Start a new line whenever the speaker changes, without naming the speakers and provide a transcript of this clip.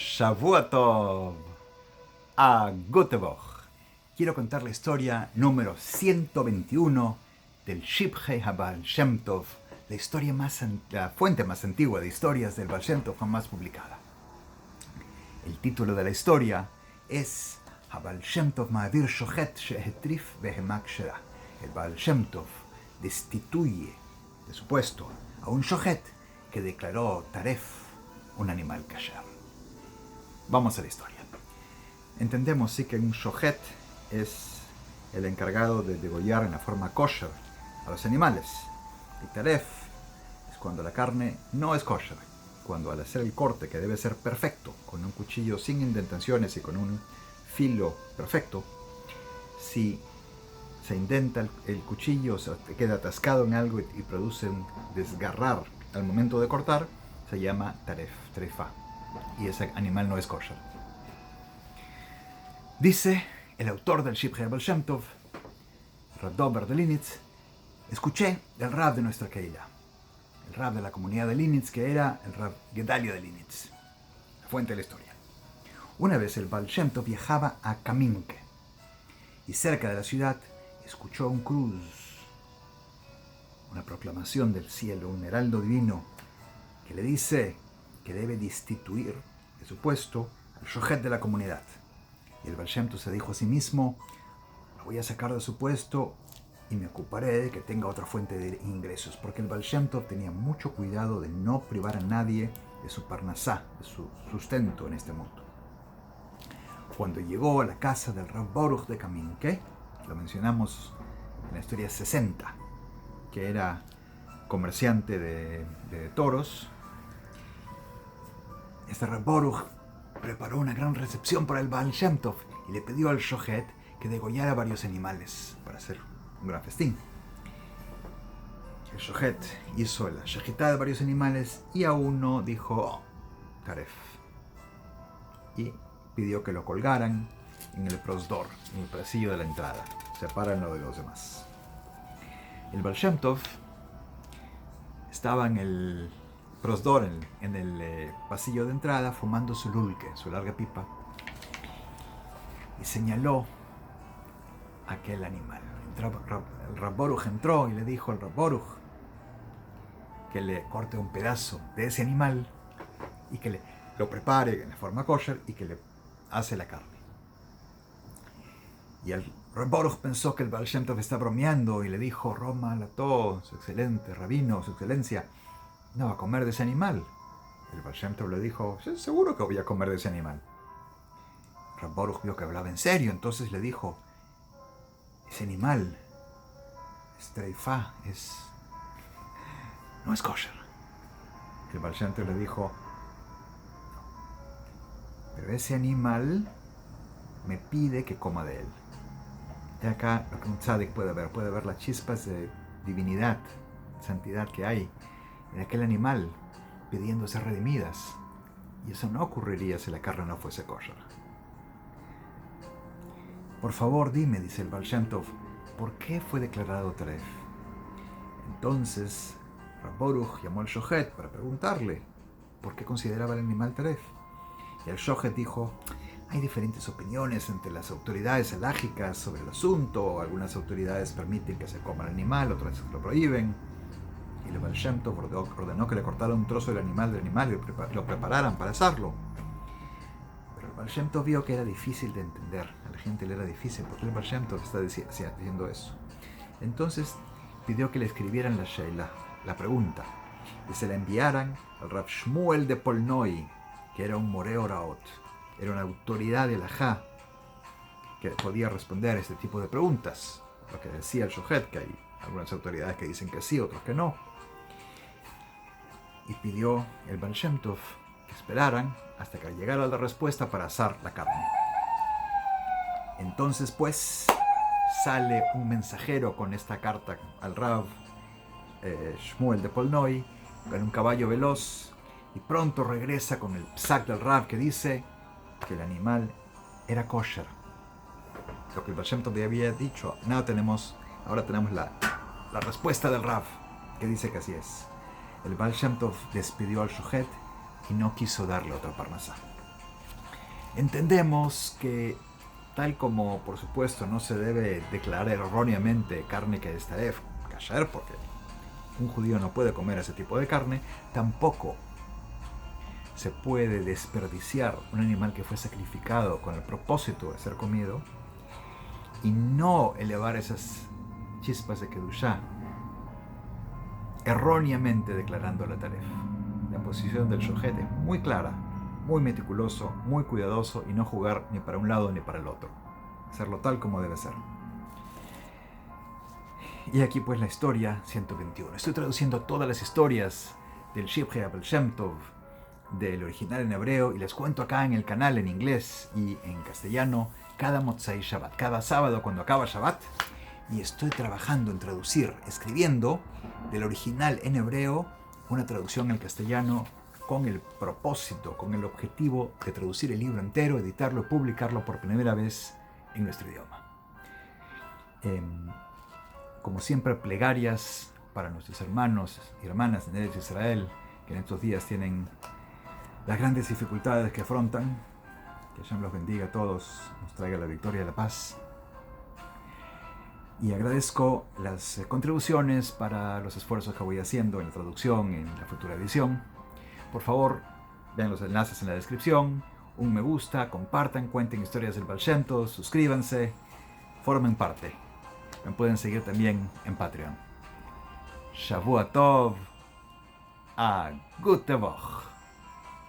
Shavua Tov, a Göteborg. Quiero contar la historia número 121 del Shibhei HaBaal Shem Tov, la fuente más antigua de historias del Baal Shem Tov jamás publicada. El título de la historia es HaBaal Shem Tov Ma'avir Shochet Shehetrif Behemak Shera. El Baal Shem Tov destituye de su puesto a un shochet que declaró taref, un animal kasher. Vamos a la historia. Entendemos sí que un shochet es el encargado de degollar en la forma kosher a los animales. Y taref es cuando la carne no es kosher, cuando al hacer el corte, que debe ser perfecto, con un cuchillo sin indentaciones y con un filo perfecto, si se indenta el cuchillo, se queda atascado en algo y produce un desgarrar al momento de cortar, se llama taref, trefa, y ese animal no es kosher. Dice el autor del Shibhei HaBaal Shem Tov, Rav Dober de Linitz: escuché del Rav de nuestra Keilah, el Rav de la comunidad de Linitz, que era el Rav Gedalia de Linitz, la fuente de la historia. Una vez el Baal Shem Tov viajaba a Kaminke, y cerca de la ciudad escuchó un cruz, una proclamación del cielo, un heraldo divino, que le dice que debe destituir de su puesto al shochet de la comunidad. Y el Baal Shem Tov se dijo a sí mismo: lo voy a sacar de su puesto y me ocuparé de que tenga otra fuente de ingresos, porque el Baal Shem Tov tenía mucho cuidado de no privar a nadie de su parnasá, de su sustento en este mundo. Cuando llegó a la casa del Rav Baruch de Kaminke, lo mencionamos en la historia 60, que era comerciante de toros, este Rav Baruch preparó una gran recepción para el Baal Shem Tov y le pidió al shochet que degollara varios animales para hacer un gran festín. El shochet hizo la shejitá de varios animales y a uno dijo taref, y pidió que lo colgaran en el prosdor, en el pasillo de la entrada, sepárenlo de los demás. El Baal Shem Tov estaba en el prosdor, en el pasillo de entrada, fumando su lulke, su larga pipa, y señaló aquel animal. El Rav Baruch entró y le dijo al Rav Baruch que le corte un pedazo de ese animal y que lo prepare en la forma kosher y que le hace la carne. Y el Rav Baruch pensó que el Baal Shem Tov está bromeando y le dijo: Roma Lató, su excelente rabino, su excelencia, no va a comer de ese animal. El Baal Shem Tov le dijo: sí, seguro que voy a comer de ese animal. Rav Baruch vio que hablaba en serio, entonces le dijo: ese animal es treifá, no es kosher. El Baal Shem Tov le dijo: pero ese animal me pide que coma de él. Y acá lo que un tzadik puede ver las chispas de divinidad, santidad que hay en aquel animal pidiendo ser redimidas. Y eso no ocurriría si la carne no fuese kosher. Por favor, dime, dice el Baal Shem Tov, ¿por qué fue declarado taref? Entonces Rav Baruch llamó al shochet para preguntarle por qué consideraba el animal taref. Y el shochet dijo: hay diferentes opiniones entre las autoridades halágicas sobre el asunto. Algunas autoridades permiten que se coma el animal, otras lo prohíben. Y el Baal Shem Tov ordenó que le cortaran un trozo del animal y lo prepararan para asarlo. Pero el Baal Shem Tov vio que era difícil de entender. A la gente le era difícil, porque el Baal Shem Tov está diciendo eso. Entonces pidió que le escribieran la sheila, la pregunta, y se la enviaran al Rav Shmuel de Polnoi, que era un moreh oraot, era una autoridad de alajá que podía responder a este tipo de preguntas. Lo que decía el shochet, que hay algunas autoridades que dicen que sí, otros que no. Y pidió el Baal Shem Tov que esperaran hasta que llegara la respuesta para asar la carne. Entonces pues sale un mensajero con esta carta al Rav Shmuel de Polnoi, con un caballo veloz, y pronto regresa con el psak del Rav que dice que el animal era kosher. Lo que el Baal Shem Tov había dicho. Ahora tenemos la respuesta del Rav, que dice que así es. El Baal Shem Tov despidió al shochet y no quiso darle otra parnasá. Entendemos que, tal como por supuesto no se debe declarar erróneamente carne que es taref kasher, porque un judío no puede comer ese tipo de carne, tampoco se puede desperdiciar un animal que fue sacrificado con el propósito de ser comido y no elevar esas chispas de Kedushá, erróneamente declarando la taref. La posición del shohet es muy clara, muy meticuloso, muy cuidadoso y no jugar ni para un lado ni para el otro. Hacerlo tal como debe ser. Y aquí pues la historia 121. Estoy traduciendo todas las historias del Shibhei Abel Shem Tov, del original en hebreo, y les cuento acá en el canal en inglés y en castellano cada Motzai Shabbat, cada sábado cuando acaba Shabbat, y estoy trabajando en traducir, escribiendo del original en hebreo una traducción al castellano con el propósito, con el objetivo de traducir el libro entero, editarlo y publicarlo por primera vez en nuestro idioma. Como siempre, plegarias para nuestros hermanos y hermanas en Eretz Israel, que en estos días tienen las grandes dificultades que afrontan. Que Hashem los bendiga a todos, nos traiga la victoria y la paz. Y agradezco las contribuciones para los esfuerzos que voy haciendo en la traducción, en la futura edición. Por favor, vean los enlaces en la descripción, un me gusta, compartan, cuenten historias del Baal Shem Tov, suscríbanse, formen parte. Me pueden seguir también en Patreon. Shavua Tov, a Gute Woche.